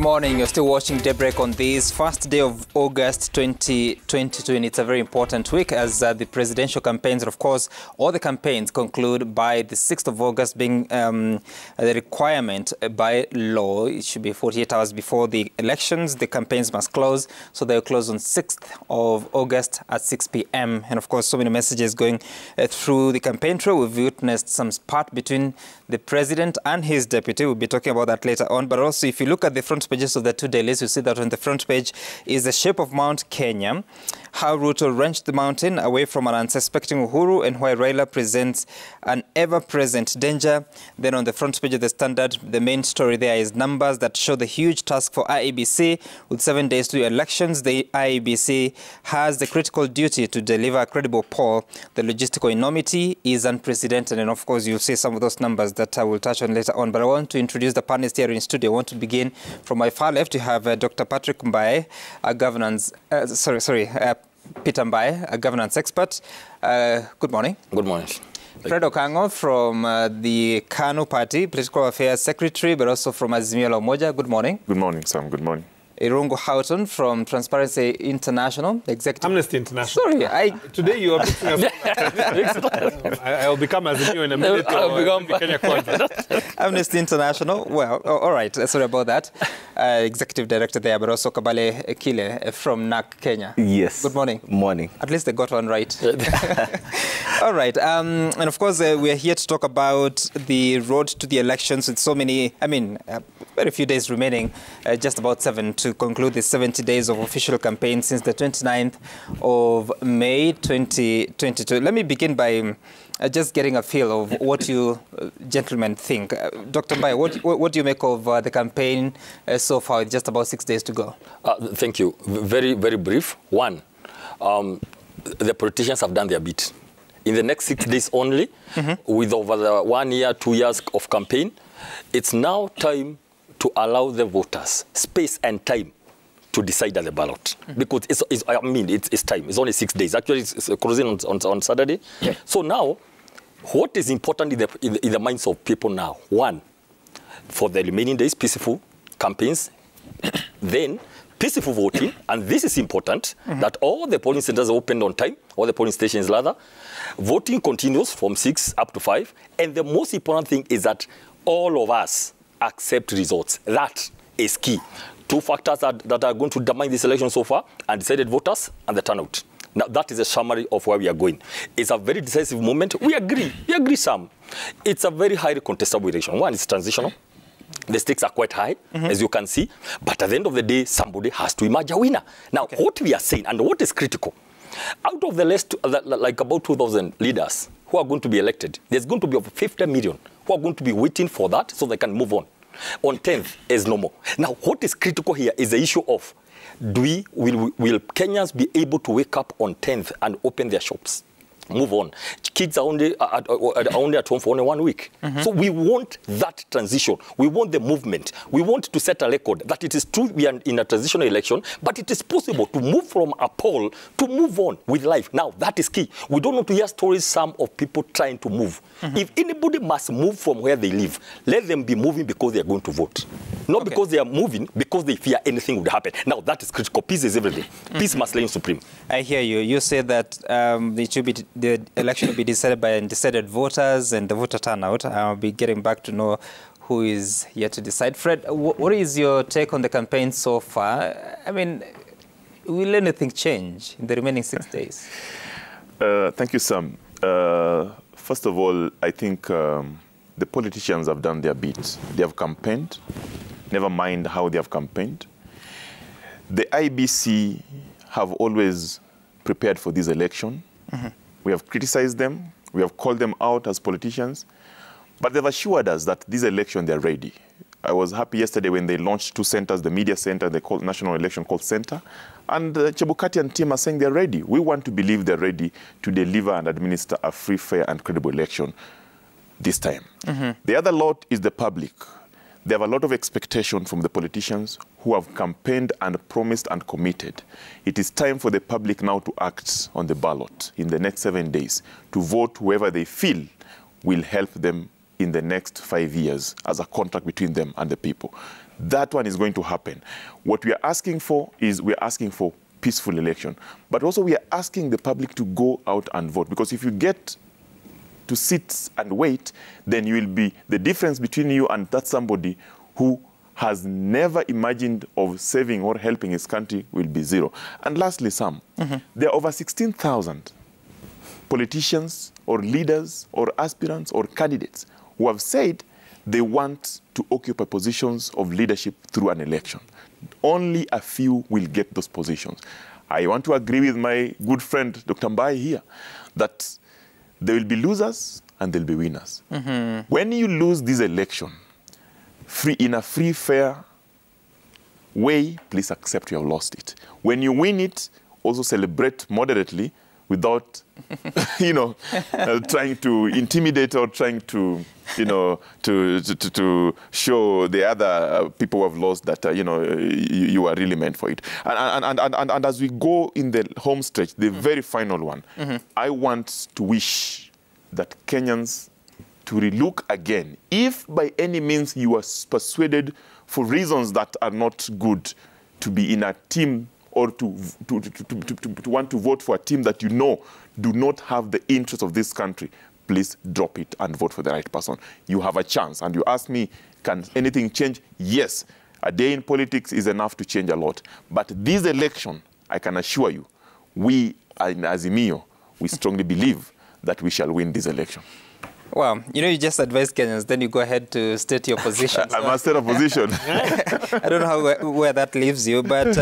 morning. You're still watching Daybreak on this first day of August 2022, and it's a very important week as the presidential campaigns, and of course, all the campaigns conclude by the 6th of August, being the requirement by law. It should be 48 hours before the elections. The campaigns must close, so they'll close on 6th of August at 6 p.m. And of course, so many messages going through the campaign trail. We've witnessed some spat between the president and his deputy. We'll be talking about that later on. But also, if you look at the front pages of the two dailies, you see that on the front page is the shape of Mount Kenya, how Ruto wrenched the mountain away from an unsuspecting Uhuru, and why Raila presents an ever-present danger. Then on the front page of the Standard, the main story there is numbers that show the huge task for IEBC. With 7 days to elections, the IEBC has the critical duty to deliver a credible poll. The logistical enormity is unprecedented, and of course, you'll see some of those numbers that I will touch on later on. But I want to introduce the panelists here in studio. I want to begin from my far left. You have Dr. Patrick Mbaye, a governance, Peter Mbaye, a governance expert. Good morning. Good morning. Fred Okango from the KANU Party, Political Affairs Secretary, but also from Azimio la Umoja. Good morning. Good morning, Sam. Good morning. Irungu Houghton from Transparency International, Executive... Amnesty International. Sorry, Today you are picking us... I'll become Azimio in a minute. Amnesty International. Well, all right. Sorry about that. Executive Director there, but also Kabale Kile from NAC Kenya. Yes. Good morning. Morning. At least they got one right. All right. And of course, we are here to talk about the road to the elections with so many, very few days remaining, just about 7 to conclude the 70 days of official campaign since the 29th of May 2022. Let me begin by just getting a feel of what you gentlemen think. Dr. Mbaye, what do you make of the campaign so far, with just about 6 days to go? Thank you. Very, very brief. One, the politicians have done their bit. In the next 6 days only, with over the 1 year, 2 years of campaign, it's now time to allow the voters space and time to decide at the ballot. Because it's time. It's only 6 days. Actually, it's closing on Saturday. Yeah. So now, what is important in the minds of people now? One, for the remaining days, peaceful campaigns. Then, peaceful voting. And this is important, that all the polling centers are opened on time, all the polling stations rather. Voting continues from 6 up to 5. And the most important thing is that all of us accept results. That is key. Two factors that are going to determine this election so far: undecided voters and the turnout. Now, that is a summary of where we are going. It's a very decisive moment. We agree, Sam. It's a very highly contestable election. One, it's transitional. The stakes are quite high, as you can see. But at the end of the day, somebody has to emerge a winner. Now, what we are saying, and what is critical, out of the list, like about 2,000 leaders who are going to be elected, there's going to be over 50 million who are going to be waiting for that so they can move on. On 10th is no more. Now, what is critical here is the issue of will Kenyans be able to wake up on 10th and open their shops? Move on. Kids are only at home for only 1 week. So we want that transition. We want the movement. We want to set a record that it is true we are in a transitional election, but it is possible to move from a poll to move on with life. Now, that is key. We don't want to hear stories, some of people trying to move. If anybody must move from where they live, let them be moving because they are going to vote. Not because they are moving, because they fear anything would happen. Now, that is critical. Peace is everything. Peace must reign supreme. I hear you. You say that the election will be decided by undecided voters and the voter turnout. I'll be getting back to know who is yet to decide. Fred, what is your take on the campaign so far? Will anything change in the remaining 6 days? Thank you, Sam. First of all, I think the politicians have done their bit. They have campaigned. Never mind how they have campaigned. The IBC have always prepared for this election. We have criticized them. We have called them out as politicians. But they've assured us that this election, they're ready. I was happy yesterday when they launched 2 centers, the media center, the National Election Call Center. And Chebukati and team are saying they're ready. We want to believe they're ready to deliver and administer a free, fair, and credible election this time. The other lot is the public. They have a lot of expectation from the politicians who have campaigned and promised and committed. It is time for the public now to act on the ballot in the next 7 days to vote whoever they feel will help them in the next 5 years as a contract between them and the people. That one is going to happen. What we are asking for is peaceful election. But also we are asking the public to go out and vote. Because if you get to sit and wait, then you will be, the difference between you and that somebody who has never imagined of saving or helping his country will be zero. And lastly, Sam, there are over 16,000 politicians or leaders or aspirants or candidates who have said they want to occupy positions of leadership through an election. Only a few will get those positions. I want to agree with my good friend, Dr. Mbai here, that there will be losers and there will be winners. When you lose this election, in a free, fair way, please accept you have lost it. When you win it, also celebrate moderately without, trying to intimidate or trying to, to show the other people who have lost that, you are really meant for it. And as we go in the home stretch, the very final one, I want to wish that Kenyans to relook again. If by any means you are persuaded for reasons that are not good to be in a team or to want to vote for a team that you know do not have the interest of this country, please drop it and vote for the right person. You have a chance. And you ask me, can anything change? Yes. A day in politics is enough to change a lot. But this election, I can assure you, we in Azimio, we strongly believe that we shall win this election. Well, you just advise Kenyans, then you go ahead to state your position. I must state a position. I don't know where that leaves you, but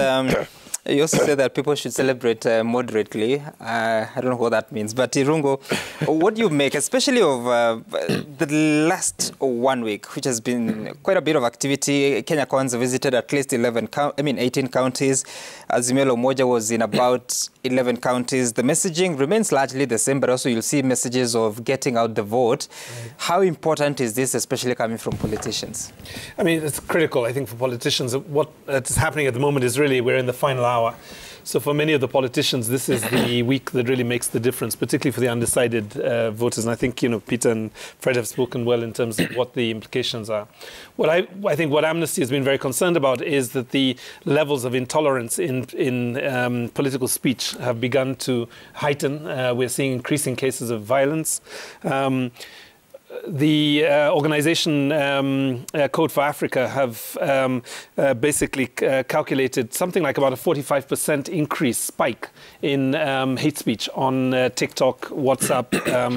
you also say that people should celebrate moderately. I don't know what that means. But Irungo, what do you make, especially of the last 1 week, which has been quite a bit of activity? Kenya Kwanza visited at least 18 counties. Azimio la Umoja was in about 11 counties. The messaging remains largely the same, but also you'll see messages of getting out the vote. Right. How important is this, especially coming from politicians? I mean, it's critical, I think, for politicians. What is happening at the moment is really we're in the final hour. So for many of the politicians, this is the week that really makes the difference, particularly for the undecided voters. And I think, Peter and Fred have spoken well in terms of what the implications are. What I think what Amnesty has been very concerned about is that the levels of intolerance in political speech have begun to heighten. We're seeing increasing cases of violence. The organization Code for Africa have basically calculated something like about a 45% increase spike in hate speech on TikTok, WhatsApp,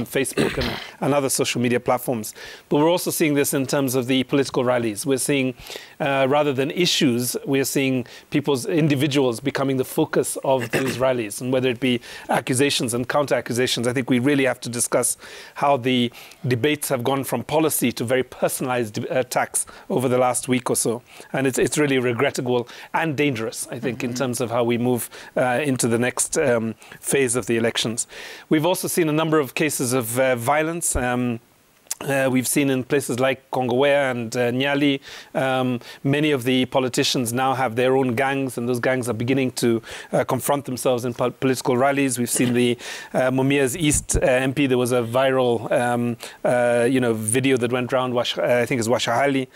Facebook, and other social media platforms. But we're also seeing this in terms of the political rallies. We're seeing, rather than issues, we're seeing individuals becoming the focus of these rallies. And whether it be accusations and counter-accusations, I think we really have to discuss how the debates have gone from policy to very personalized attacks over the last week or so. And it's really regrettable and dangerous, I think, in terms of how we move into the next phase of the elections. We've also seen a number of cases of violence. We've seen in places like Kongowea and Nyali, many of the politicians now have their own gangs, and those gangs are beginning to confront themselves in political rallies. We've seen the Mumias East MP. There was a viral, video that went around. I think it's Washiali,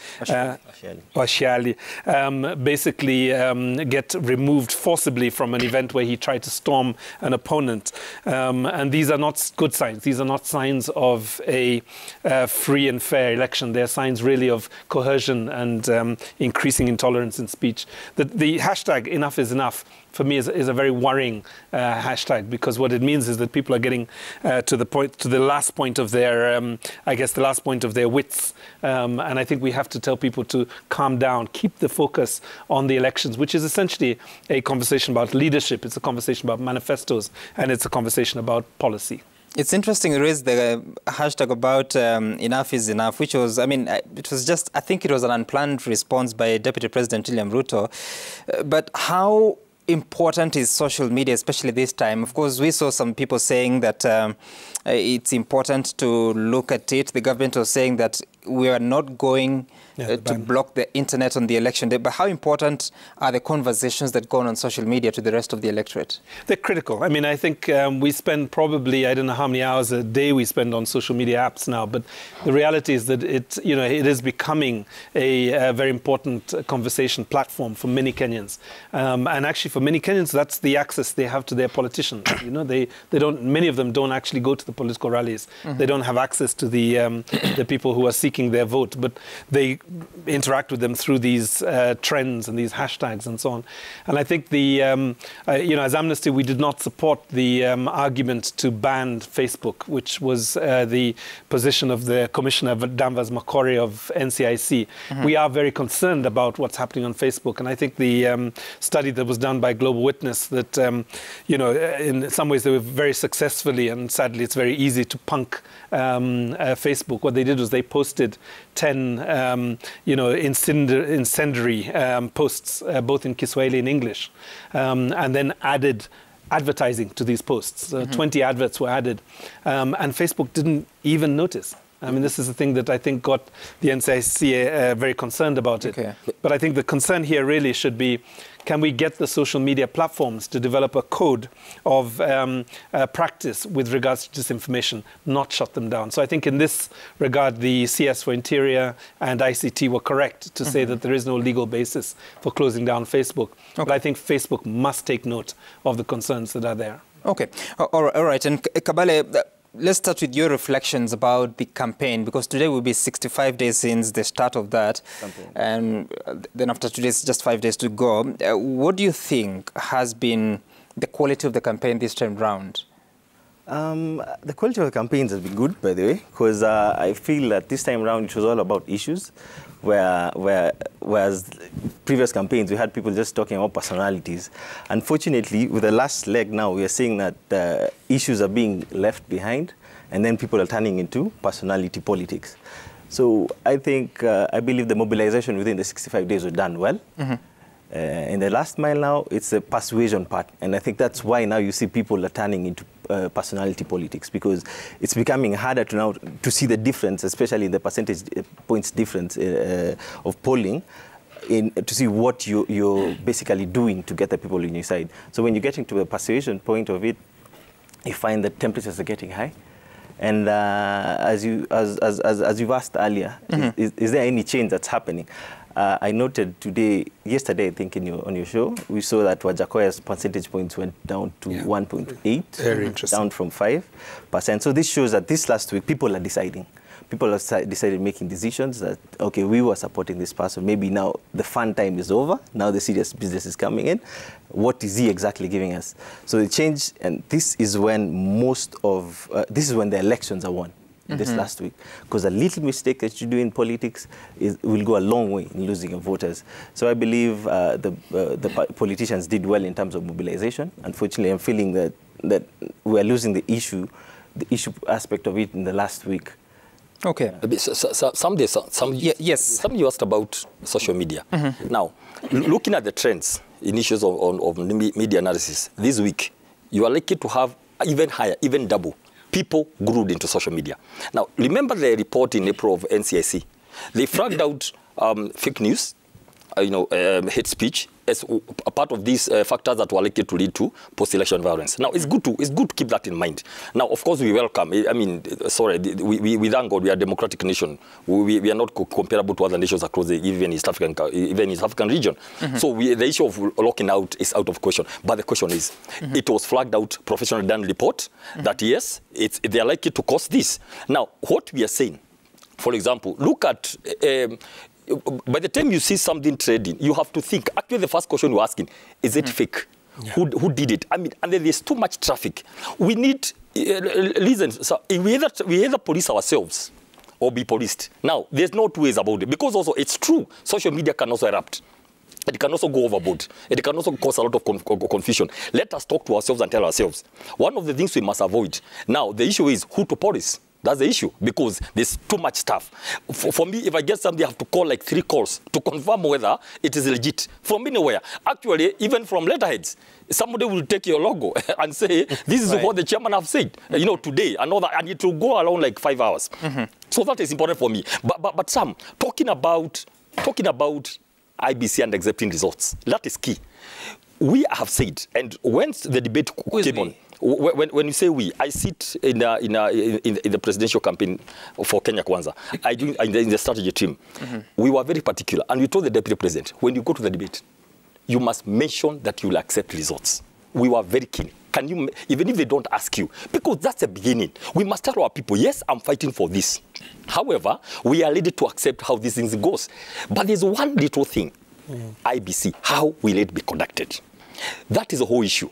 basically get removed forcibly from an event where he tried to storm an opponent, and these are not good signs. These are not signs of a free and fair election. They're signs really of coercion and increasing intolerance in speech. The hashtag enough is enough for me is a very worrying hashtag, because what it means is that people are getting to the last point of their, the last point of their wits. And I think we have to tell people to calm down, keep the focus on the elections, which is essentially a conversation about leadership. It's a conversation about manifestos, and it's a conversation about policy. It's interesting you raised the hashtag about enough is enough, which was, it was just, I think it was an unplanned response by Deputy President William Ruto. But how important is social media, especially this time? Of course, we saw some people saying that it's important to look at it. The government was saying that we are not going to block the internet on the election day. But how important are the conversations that go on social media to the rest of the electorate? They're critical. I mean, I think we spend probably, I don't know how many hours a day we spend on social media apps now, but the reality is that it is becoming a very important conversation platform for many Kenyans. And actually for many Kenyans, that's the access they have to their politicians. They don't, many of them don't actually go to the political rallies. They don't have access to the people who are seeking their vote, but they interact with them through these trends and these hashtags and so on. And I think as Amnesty, we did not support the argument to ban Facebook, which was the position of the Commissioner Danvers Makori of NCIC. We are very concerned about what's happening on Facebook, and I think the study that was done by Global Witness that in some ways they were very successfully, and sadly it's very easy to punk Facebook. What they did was they posted 10 incendiary posts, both in Kiswahili and English, and then added advertising to these posts. 20 adverts were added, and Facebook didn't even notice. I mean, this is the thing that I think got the NCIC very concerned about it. Okay. But I think the concern here really should be, can we get the social media platforms to develop a code of practice with regards to disinformation, not shut them down? So I think in this regard, the CS for Interior and ICT were correct to say that there is no legal basis for closing down Facebook. Okay. But I think Facebook must take note of the concerns that are there. Okay. All right. And Kabale, let's start with your reflections about the campaign, because today will be 65 days since the start of that. And then after today, it's just 5 days to go. What do you think has been the quality of the campaign this time round? The quality of the campaigns has been good, by the way, because I feel that this time around it was all about issues, whereas previous campaigns we had people just talking about personalities. Unfortunately, with the last leg now, we are seeing that issues are being left behind, and then people are turning into personality politics. So I believe the mobilization within the 65 days was done well. In the last mile now, it's the persuasion part. And I think that's why now you see people are turning into personality politics, because it's becoming harder to see the difference, especially in the percentage points difference of polling, to see what you're basically doing to get the people on your side. So when you're getting to the persuasion point of it, you find that temperatures are getting high. And as you've asked earlier, is there any change that's happening? I noted yesterday, I think on your show, we saw that Wajakoya's percentage points went down to 1.8, Very interesting. Down from 5%. So this shows that this last week, people are deciding. People have decided making decisions that, okay, we were supporting this person. Maybe now the fun time is over. Now the serious business is coming in. What is he exactly giving us? So the change, and this is when this is when the elections are won. This last week, because a little mistake that you do in politics will go a long way in losing your voters. So I believe the politicians did well in terms of mobilization. Unfortunately, I'm feeling that we are losing the issue aspect of it in the last week. Okay. Some you asked about social media. Now, looking at the trends in issues of media analysis this week, you are likely to have even higher, even double people glued into social media. Now, remember the report in April of NCIC? They flagged out fake news, hate speech as a part of these factors that were likely to lead to post-election violence. Now, it's good to keep that in mind. Now, of course, we welcome. I mean, we thank God we are a democratic nation. We are not comparable to other nations across even East African region. So the issue of locking out is out of question. But the question is, it was flagged out, professionally done report that yes, they are likely to cause this. Now, what we are saying, for example, look at. By the time you see something trading, you have to think. Actually, the first question you're asking, is it fake? Yeah. Who did it? I mean, and then there's too much traffic. We need, listen, so we either police ourselves or be policed. Now, there's no two ways about it. Because also, it's true, social media can also erupt. It can also go overboard. It can also cause a lot of confusion. Let us talk to ourselves and tell ourselves. One of the things we must avoid. Now, the issue is who to police. That's the issue, because there's too much stuff. For me, if I get something, I have to call like 3 calls to confirm whether it is legit from anywhere. Actually, even from letterheads, somebody will take your logo and say, this is what the chairman have said, you know, today, and all that, and it will go around like 5 hours. So that is important for me. But Sam, talking about IBC and accepting results, that is key. We have said, and once the debate came on, when you say we, I sit in the presidential campaign for Kenya Kwanza. I do in the strategy team. We were very particular, and we told the deputy president, when you go to the debate, you must mention that you will accept results. We were very keen. Can you, even if they don't ask you, because that's the beginning. We must tell our people, yes, I'm fighting for this. However, we are ready to accept how these things goes. But there's one little thing, IBC, how will it be conducted? That is the whole issue.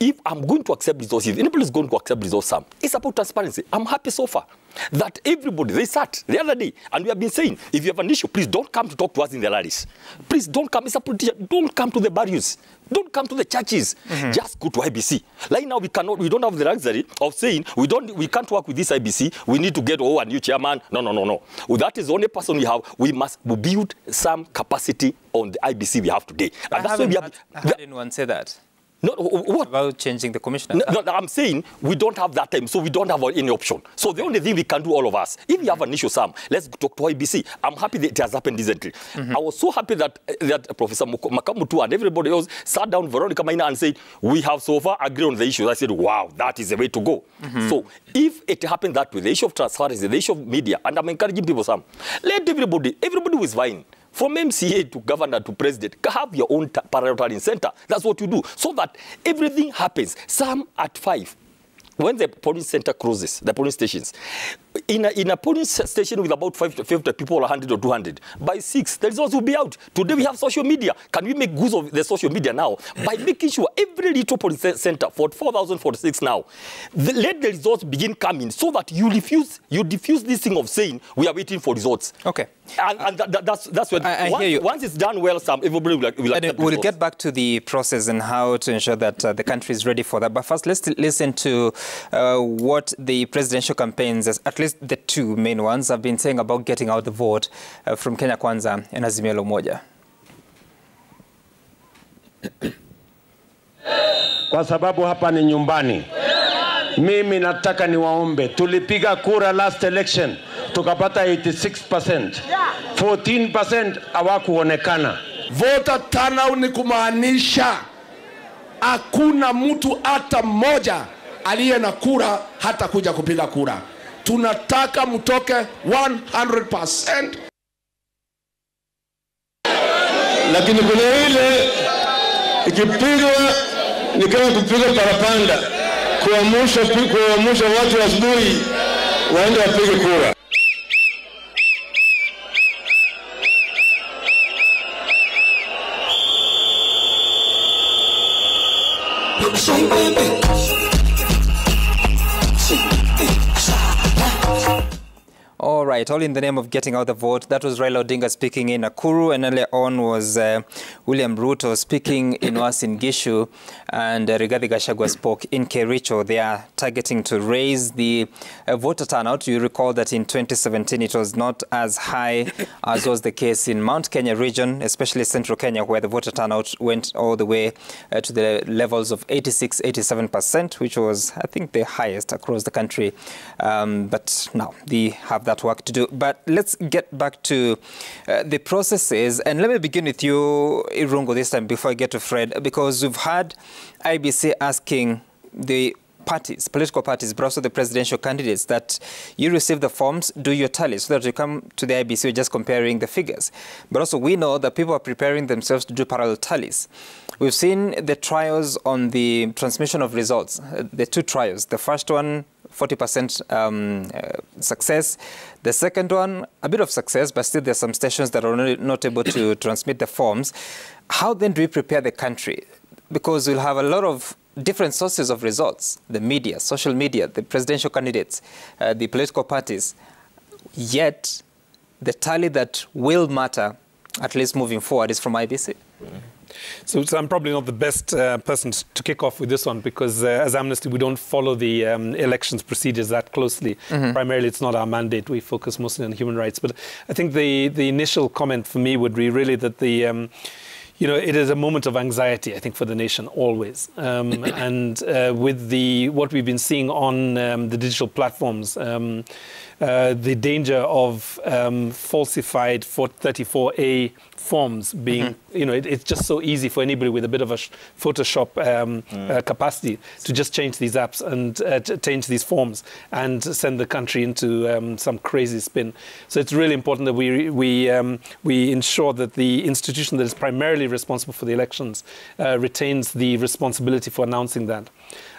If I'm going to accept results, if anybody is going to accept results, Sam, it's about transparency. I'm happy so far that everybody, they sat the other day, and we have been saying, if you have an issue, please don't come to talk to us in the rallies. Please don't come, as a politician, don't come to the barrios. Don't come to the churches. Just go to IBC. Like now, we don't have the luxury of saying, we can't work with this IBC. We need to get a new chairman. No. Well, that is the only person we have. We must build some capacity on the IBC we have today. And that's why we have. I heard anyone say that. No, what? About changing the commissioner? No, I'm saying we don't have that time, so we don't have any option. So the only thing we can do, all of us, if you have an issue, Sam, let's talk to IBC. I'm happy that it has happened recently. I was so happy that Professor Makamutu and everybody else sat down, Veronica Maina, and said, we have so far agreed on the issues. I said, wow, that is the way to go. So if it happened that way, the issue of transparency, the issue of media, and I'm encouraging people, Sam, let everybody who is vying, from MCA to governor to president, have your own parliamentary center. That's what you do. So that everything happens. Some at 5. When the polling center closes, the polling stations, in a polling station with about 50 people, 100 or 200, by 6, the results will be out. Today we have social media. Can we make use of the social media now? By making sure every little polling center, for 4,046 now, let the results begin coming, so that you diffuse this thing of saying, we are waiting for results. Okay. And that's what, I hear you. Once it's done well, Sam, everybody will accept We'll results. get back to the process and how to ensure that the country is ready for that. But first, let's listen to what the presidential campaigns, at least the two main ones, have been saying about getting out the vote from Kenya Kwanza and Azimio la Umoja. Kwa sababu hapa ni nyumbani. Mimi nataka niwaombe, tulipiga kura last election, tukapata 86%. 14% hawakuonekana. Voter turnout ni kumaanisha hakuna mtu hata mmoja aliye na kura hata kuja kupiga kura. Tunataka mtoke 100%. Lakini kuna ile ikipigwa ni kama kupiga parapanda, kuamsha watu asubuhi waende wapige kura. All right, all in the name of getting out the vote. That was Raila Odinga speaking in Nakuru, and earlier on was William Ruto speaking in Uasin Gishu, and Rigathi Gachagua spoke in Kericho. They are targeting to raise the voter turnout. You recall that in 2017 it was not as high as was the case in Mount Kenya region, especially central Kenya, where the voter turnout went all the way to the levels of 86–87%, which was, I think, the highest across the country. But now they have that work to do. But let's get back to the processes, and let me begin with you, Irungo, this time before I get to Fred, because we've had IBC asking the parties, political parties, but also the presidential candidates, that you receive the forms, do your tally, so that you come to the IBC, you're just comparing the figures. But also we know that people are preparing themselves to do parallel tallies. We've seen the trials on the transmission of results, the two trials. The first one, 40% success. The second one, a bit of success, but still there's some stations that are not able to transmit the forms. How then do we prepare the country? Because we'll have a lot of different sources of results, the media, social media, the presidential candidates, the political parties. Yet, the tally that will matter, at least moving forward, is from IBC. So I'm probably not the best person to kick off with this one because as Amnesty, we don't follow the elections procedures that closely. Primarily, it's not our mandate. We focus mostly on human rights. But I think the initial comment for me would be really that the it is a moment of anxiety, I think, for the nation always. And with what we've been seeing on the digital platforms, the danger of falsified 34A forms being, it's just so easy for anybody with a bit of a Photoshop capacity to just change these apps and change these forms and send the country into some crazy spin. So it's really important that we ensure that the institution that is primarily responsible for the elections retains the responsibility for announcing that.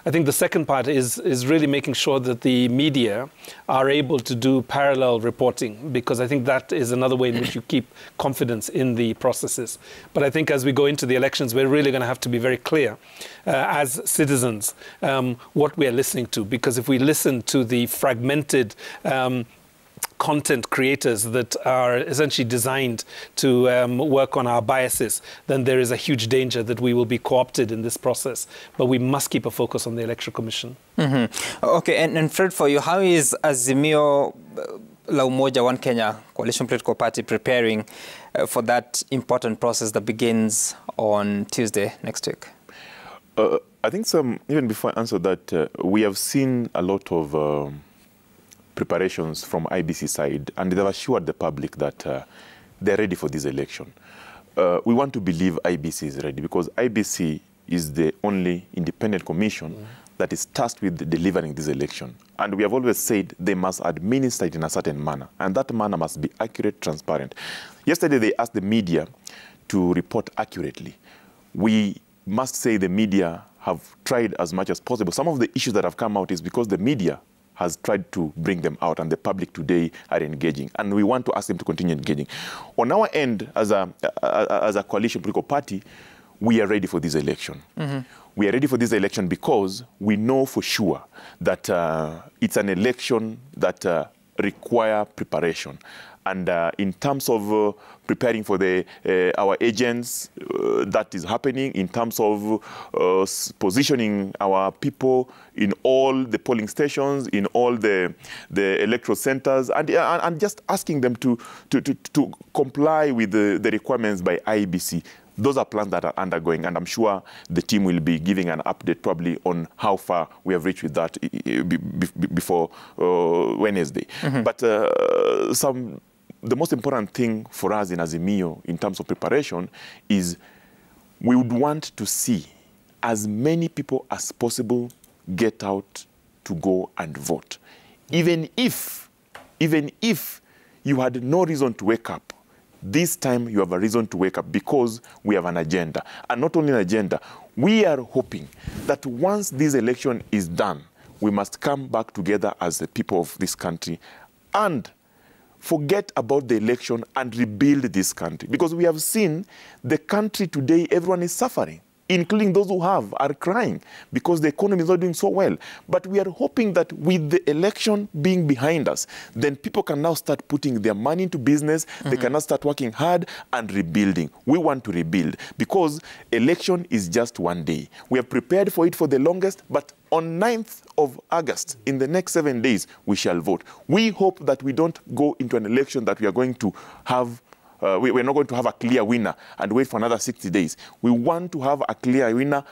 I think the second part is really making sure that the media are able to do parallel reporting, because I think that is another way in which you keep confidence in the processes. But I think as we go into the elections, we're really going to have to be very clear as citizens what we are listening to, because if we listen to the fragmented content creators that are essentially designed to work on our biases, then there is a huge danger that we will be co-opted in this process. But we must keep a focus on the Electoral Commission. Okay, and Fred, for you, how is Azimio la Umoja One Kenya Coalition Political Party preparing for that important process that begins on Tuesday next week? I think even before I answer that, we have seen a lot of preparations from IBC side, and they've assured the public that they're ready for this election. We want to believe IBC is ready, because IBC is the only independent commission that is tasked with delivering this election. And we have always said they must administer it in a certain manner, and that manner must be accurate, transparent. Yesterday, they asked the media to report accurately. We must say the media have tried as much as possible. Some of the issues that have come out is because the media has tried to bring them out, and the public today are engaging. And we want to ask them to continue engaging. On our end, as a coalition political party, we are ready for this election. We are ready for this election because we know for sure that it's an election that requires preparation. And in terms of preparing for our agents, that is happening. In terms of positioning our people in all the polling stations, in all the electoral centers, and just asking them to comply with the requirements by IEBC. Those are plans that are undergoing, and I'm sure the team will be giving an update probably on how far we have reached with that before Wednesday. But the most important thing for us in Azimio in terms of preparation is we would want to see as many people as possible get out to go and vote. Even if you had no reason to wake up, this time you have a reason to wake up, because we have an agenda. And not only an agenda, we are hoping that once this election is done, we must come back together as the people of this country and forget about the election and rebuild this country. Because we have seen the country today, everyone is suffering, including those who are crying because the economy is not doing so well. But we are hoping that with the election being behind us, then people can now start putting their money into business. They can now start working hard and rebuilding. We want to rebuild because election is just one day. We have prepared for it for the longest, but on 9th of August, in the next 7 days, we shall vote. We hope that we don't go into an election that we are going to have we're not going to have a clear winner and wait for another 60 days. We want to have a clear winner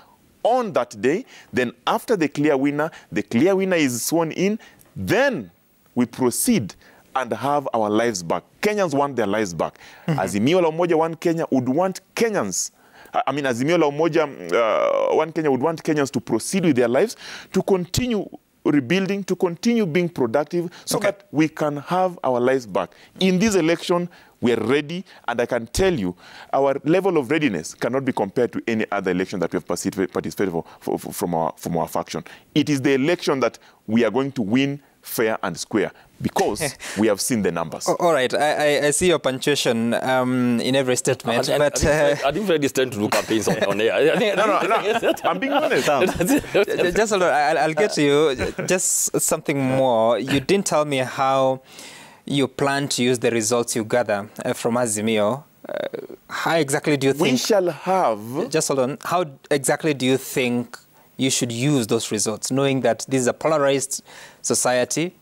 on that day. Then after the clear winner is sworn in, then we proceed and have our lives back. Kenyans want their lives back. Azimio la Umoja One Kenya would want Kenyans, Azimio la Umoja One Kenya would want Kenyans to proceed with their lives, to continue rebuilding, to continue being productive, so that we can have our lives back. In this election, we are ready, and I can tell you, our level of readiness cannot be compared to any other election that we have participated from our faction. It is the election that we are going to win fair and square, because we have seen the numbers. All right, I see your punctuation in every statement. But I think Fred is trying to do campaigns on air. No, I'm being honest. Just hold on, I'll get to you. Just something more. You didn't tell me how you plan to use the results you gather from Azimio How exactly do you think... We shall have... Just hold on. How exactly do you think you should use those results, knowing that this is a polarized society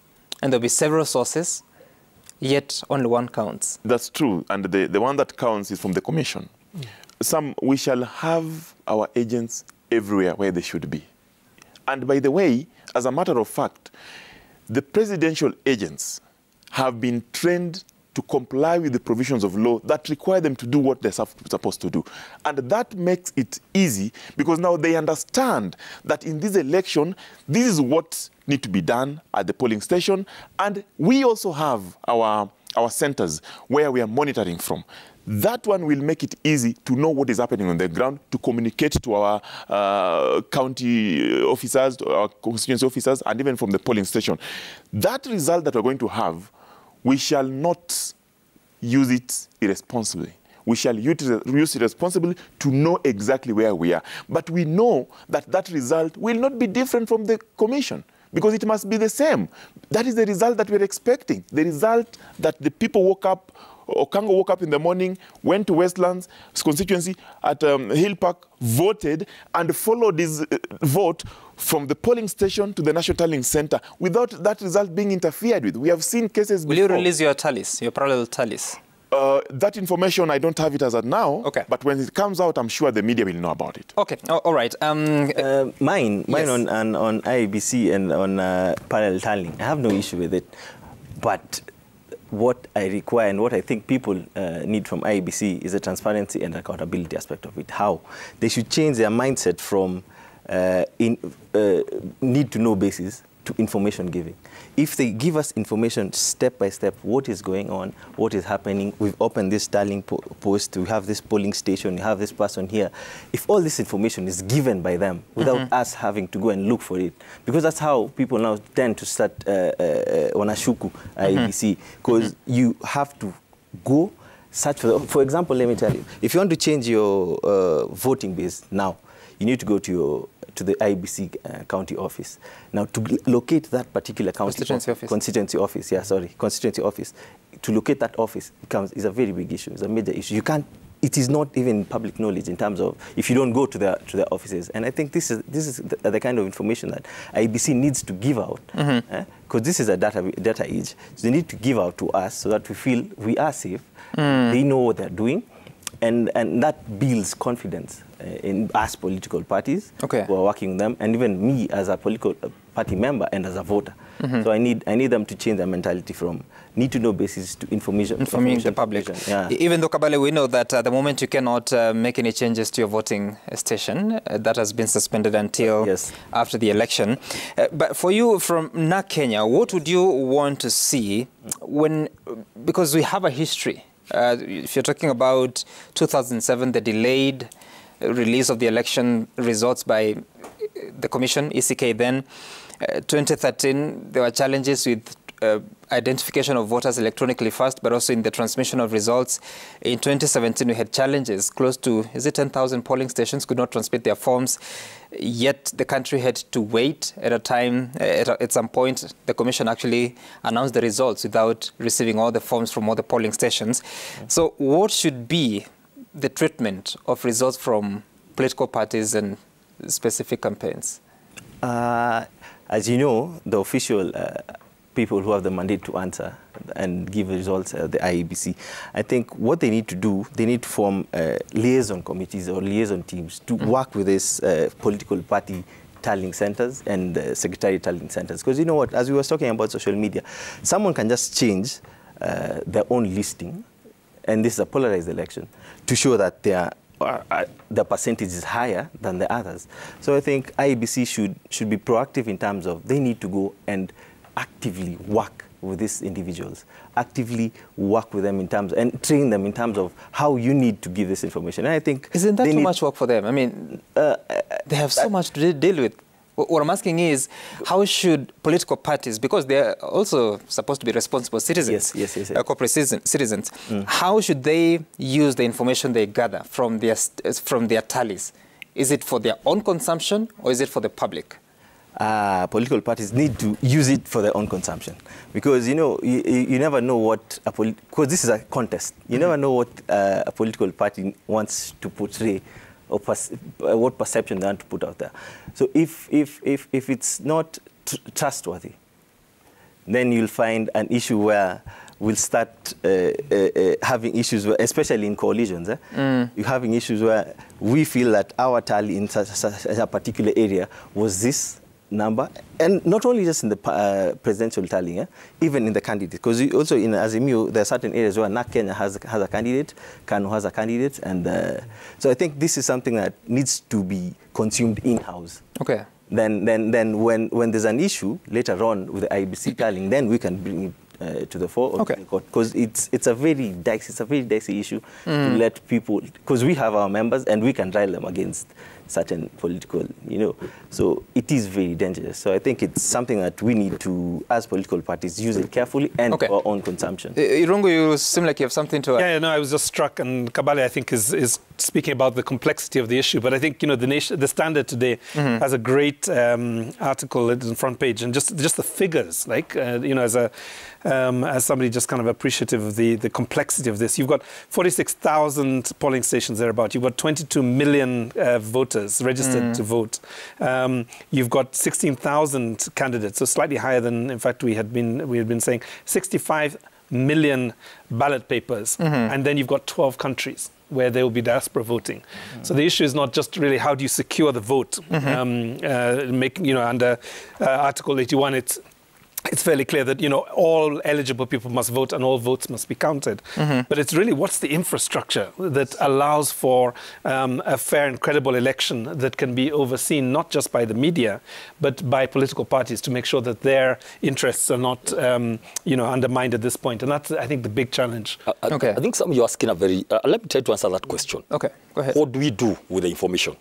and there'll be several sources, yet only one counts? That's true. And the one that counts is from the Commission. We shall have our agents everywhere where they should be. And by the way, as a matter of fact, the presidential agents have been trained to comply with the provisions of law that require them to do what they're supposed to do. And that makes it easy because now they understand that in this election, this is what needs to be done at the polling station. And we also have our centers where we are monitoring from. That one will make it easy to know what is happening on the ground, to communicate to our county officers, to our constituency officers, and even from the polling station. That result that we're going to have, we shall not use it irresponsibly. We shall use it responsibly to know exactly where we are. But we know that that result will not be different from the Commission because it must be the same. That is the result that we're expecting. The result that the people woke up, Okango woke up in the morning, went to Westlands constituency at Hill Park, voted, and followed his vote from the polling station to the National Tallying Center without that result being interfered with. We have seen cases before. Will you release your tallies, your parallel tallies? That information, I don't have it as of now. Okay. But when it comes out, I'm sure the media will know about it. Okay. All right. Mine yes. on IEBC and on parallel tallying, I have no issue with it. But what I require and what I think people need from IEBC is the transparency and accountability aspect of it. How? They should change their mindset from need-to-know basis to information giving. If they give us information step by step, what is going on, what is happening, we've opened this tallying post, we have this polling station, we have this person here. If all this information is given by them without us having to go and look for it, because that's how people now tend to start Wanashuku IEBC, because you have to go search for example, let me tell you, if you want to change your voting base now, you need to go to the IEBC county office. Now, to locate that particular constituency office, to locate that office is a very big issue. It's a major issue. You can't. It is not even public knowledge in terms of if you don't go to the offices. And I think this is the kind of information that IEBC needs to give out, because this is a data age. So they need to give out to us so that we feel we are safe. They know what they're doing. And that builds confidence in us political parties who are working with them, and even me as a political party member and as a voter. So I need them to change their mentality from need-to-know basis to informing the public. Yeah. Even though, Kabale, we know that at the moment you cannot make any changes to your voting station. That has been suspended until after the election. But for you from NAK Kenya, what would you want to see because we have a history. If you're talking about 2007, the delayed release of the election results by the Commission, ECK then. 2013, there were challenges with identification of voters electronically first, but also in the transmission of results. In 2017, we had challenges. Close to, 10,000 polling stations could not transmit their forms, yet the country had to wait at a time. At some point, the Commission actually announced the results without receiving all the forms from all the polling stations. So what should be the treatment of results from political parties and specific campaigns? As you know, the official people who have the mandate to answer and give results at the IEBC, I think what they need to do, they need to form liaison committees or liaison teams to work with these political party tallying centers and secretary tallying centers. Because you know what, as we were talking about social media, someone can just change their own listing, and this is a polarized election, to show that the percentage is higher than the others. So I think IEBC should be proactive in terms of they need to go and actively work with these individuals, actively work with them in terms and train them in terms of how you need to give this information. And I think isn't that too much work for them? I mean, they have so much to deal with. What I'm asking is, how should political parties, because they're also supposed to be responsible citizens, corporate citizens, how should they use the information they gather from their tallies? Is it for their own consumption or is it for the public? political parties need to use it for their own consumption, because you never know what because this is a contest. You never know what a political party wants to portray or what perception they want to put out there. So if it's not trustworthy, then you'll find an issue where we'll start having issues, where, especially in coalitions. You're having issues where we feel that our tally in a particular area was this number, and not only just in the presidential tally, even in the candidate. Because also in Azimio, there are certain areas where NAK Kenya has a candidate, KANU has a candidate, and so I think this is something that needs to be consumed in-house. Okay. Then when there's an issue later on with the IBC tallying, then we can bring it to the fore, okay, because it's a very dicey issue to let people, because we have our members and we can drive them against certain political, so it is very dangerous. So I think it's something that we need to, as political parties, use it carefully and for our own consumption. Irungu, you seem like you have something to add. Yeah, no, I was just struck, and Kabale, I think, is speaking about the complexity of the issue. But I think, the Standard today has a great article on the front page, and just the figures, like, as somebody just kind of appreciative of the complexity of this. You've got 46,000 polling stations thereabout. You've got 22 million voters registered to vote. You've got 16,000 candidates, so slightly higher than, in fact, we had been saying. 65 million ballot papers, and then you've got 12 countries where there will be diaspora voting. So the issue is not just really how do you secure the vote. Under Article 81, it's fairly clear that, all eligible people must vote and all votes must be counted. But it's really what's the infrastructure that allows for a fair and credible election that can be overseen not just by the media, but by political parties, to make sure that their interests are not, undermined at this point. And that's, I think, the big challenge. I think some of you are asking a very... let me try to answer that question. Okay, go ahead. What do we do with the information?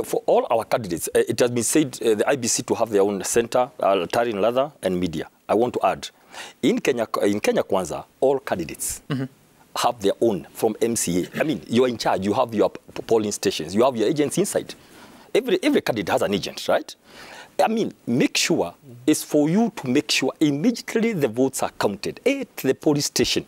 For all our candidates, it has been said the IBC to have their own center, tarring leather, and media. I want to add, in Kenya Kwanza, all candidates have their own from MCA. I mean, you're in charge. You have your polling stations. You have your agents inside. Every candidate has an agent, right? I mean, make sure it's for you to make sure immediately the votes are counted at the polling station.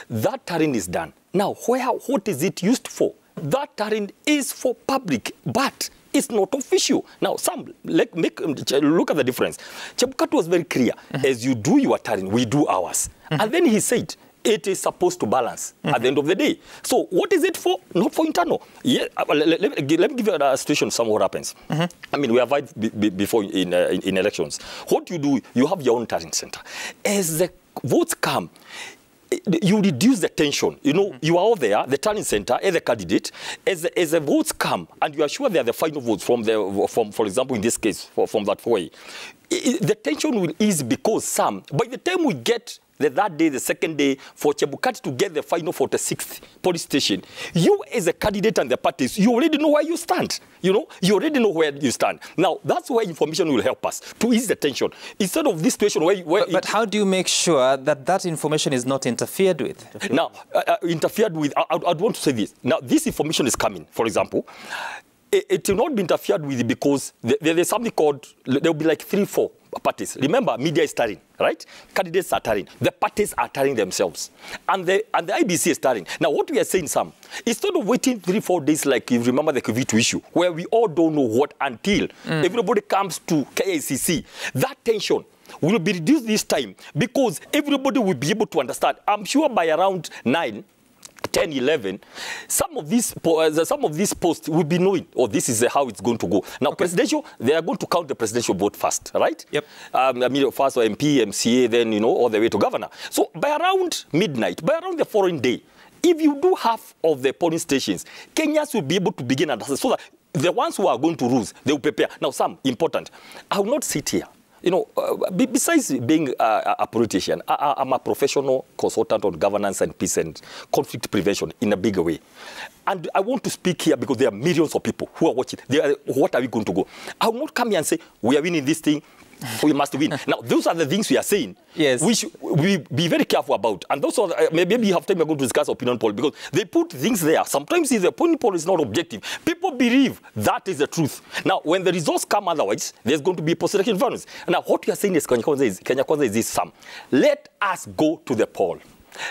That tarring is done. Now, what is it used for? That tarring is for public, but it's not official. Now, look at the difference. Chebukati was very clear. As you do your tarring, we do ours. And then he said, it is supposed to balance at the end of the day. So what is it for? Not for internal. Yeah, let me give you a situation, what happens. I mean, we have had before in elections. What you do, you have your own tarring center. As the votes come, you reduce the tension. You are all there, the turning center, as a candidate, as the votes come, and you are sure they are the final votes from, for example, in this case, from that way. The tension will ease because by the time we get that day, the second day, for Chebukati to get the final 46th police station, you as a candidate and the parties, you already know where you stand. You already know where you stand. Now, that's where information will help us to ease the tension. Instead of this situation where... But how do you make sure that information is not interfered with? Now, interfered with, I'd want to say this. Now, this information is coming, for example. It will not be interfered with because there's something called, there will be like 3-4 parties. Remember, media is tarring, right? Candidates are tarring. The parties are tarring themselves. And the IBC is tarring. Now, what we are saying, instead of waiting 3-4 days, like you remember the COVID issue, where we all don't know what until everybody comes to KICC, that tension will be reduced this time because everybody will be able to understand. I'm sure by around 9, 10, 11, some of these posts will be knowing, this is how it's going to go. Now, presidential, they are going to count the presidential vote first, right? Yep. First MP, MCA, then, all the way to governor. So by around midnight, by around the following day, if you do half of the polling stations, Kenyans will be able to begin understanding. So that the ones who are going to lose, they will prepare. Now, important. I will not sit here. Besides being a politician, I'm a professional consultant on governance and peace and conflict prevention in a bigger way. And I want to speak here because there are millions of people who are watching. What are we going to go? I will not come here and say, we are winning this thing. We must win. Now, those are the things we are saying. Yes. We should be very careful about. And those are, maybe you have time we're going to discuss opinion poll, because they put things there. Sometimes the opinion poll is not objective. People believe that is the truth. Now, when the results come otherwise, there's going to be post-election violence. Now, what you are saying is, Kenya Kwanza is this, Sam. Let us go to the poll.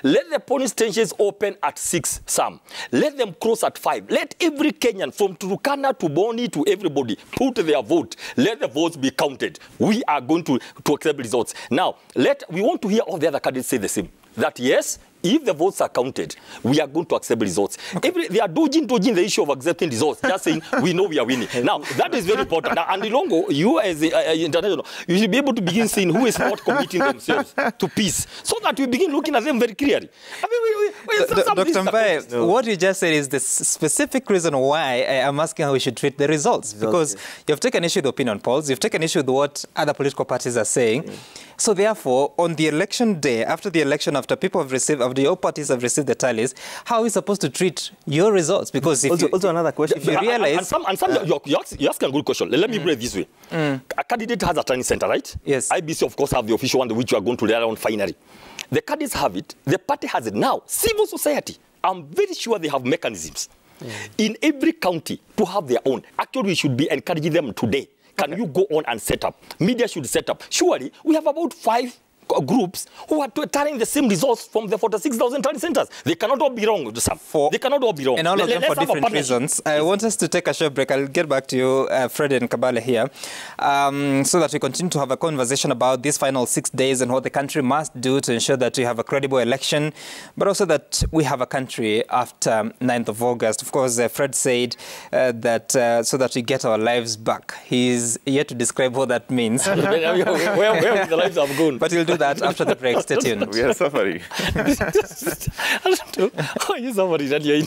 Let the polling stations open at 6, Sam. Let them close at 5. Let every Kenyan, from Turkana to Boni to everybody, put their vote. Let the votes be counted. We are going to accept results. Now, we want to hear all the other candidates say the same. That yes, if the votes are counted, we are going to accept results. Okay. They are dodging the issue of accepting results, just saying we know we are winning. Now, that is very important. Now, and Longo, you as international, you should be able to begin seeing who is not committing themselves to peace, so that we begin looking at them very clearly. I mean, Dr. Mbaye, what you just said is the specific reason why I am asking how we should treat the results. Because you've taken issue with opinion polls, you've taken issue with what other political parties are saying. So therefore, on the election day, after the election, after people have received, after your parties have received the tallies, how are we supposed to treat your results? Because if also another question. If you realize... You're asking a good question. Let me put it this way. A candidate has a training center, right? Yes. IBC, of course, have the official one which you are going to rely on finally. The candidates have it. The party has it now. Civil society, I'm very sure they have mechanisms in every county to have their own. Actually, we should be encouraging them today. Can you go on and set up? Media should set up. Surely, we have about 5 groups who are telling the same results from the 46,000 tallying centers. They cannot all be wrong, Sam. They cannot all be wrong. And all of them for different reasons. I want us to take a short break. I'll get back to you, Fred and Kabale here, so that we continue to have a conversation about these final 6 days and what the country must do to ensure that we have a credible election, but also that we have a country after 9th of August. Of course, Fred said that so that we get our lives back. He's yet to describe what that means. where the lives have gone. But he'll do that after the break. Stay tuned. We are suffering. I don't know. How are you suffering?